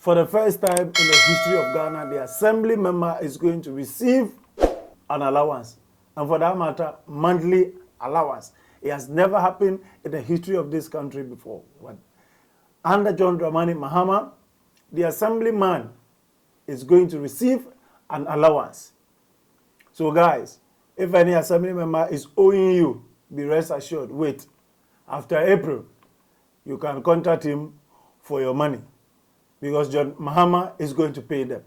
For the first time in the history of Ghana, the assembly member is going to receive an allowance. And for that matter, monthly allowance. It has never happened in the history of this country before. Under John Dramani Mahama, the assemblyman is going to receive an allowance. So guys, if any assembly member is owing you, be rest assured, wait. After April, you can contact him for your money because John Mahama is going to pay them.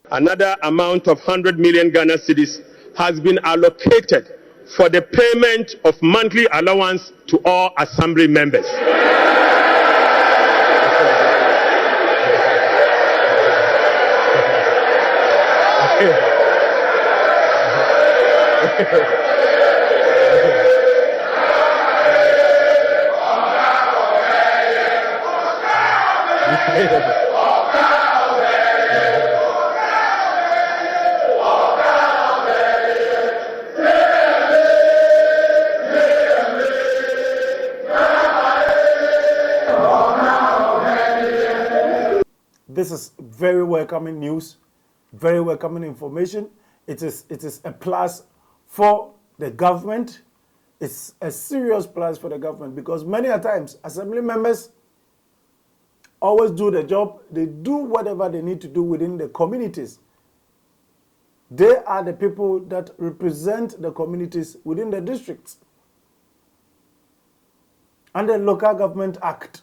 Another amount of 100 million Ghana cedis has been allocated for the payment of monthly allowance to all assembly members. This is very welcoming news, very welcoming information. It is a plus for the government. It's a serious plus for the government because many a times assembly members always do the job. They do whatever they need to do within the communities. They are the people that represent the communities within the districts. Under the Local Government Act,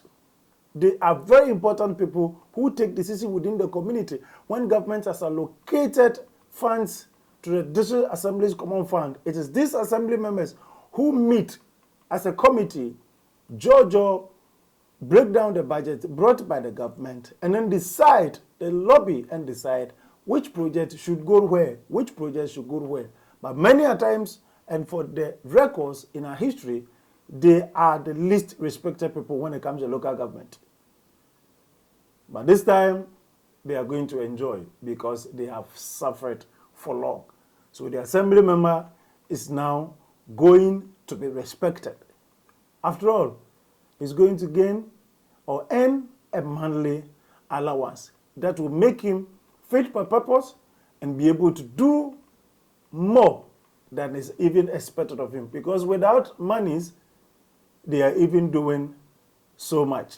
they are very important people who take decisions within the community. When government has allocated funds to the district assembly's common fund, it is these assembly members who meet as a committee, judge, break down the budget brought by the government, and then decide, they lobby and decide which project should go where, which project should go where. But many a times, and for the records in our history, they are the least respected people when it comes to local government. But this time, they are going to enjoy because they have suffered for long. So the assembly member is now going to be respected. After all, he's going to gain or earn a monthly allowance that will make him fit for purpose and be able to do more than is even expected of him. Because without monies, they are even doing so much.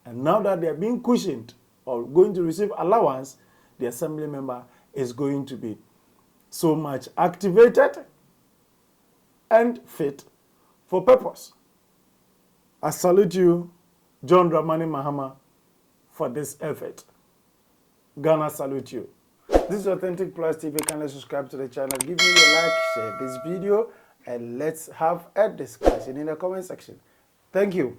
And now that they are being cushioned or going to receive allowance, the assembly member is going to be so much activated and fit for purpose. I salute you, John Dramani Mahama, for this effort. Ghana salute you. This is Authentic Plus TV. Kindly subscribe to the channel. Give me a like, share this video, and let's have a discussion in the comment section. Thank you.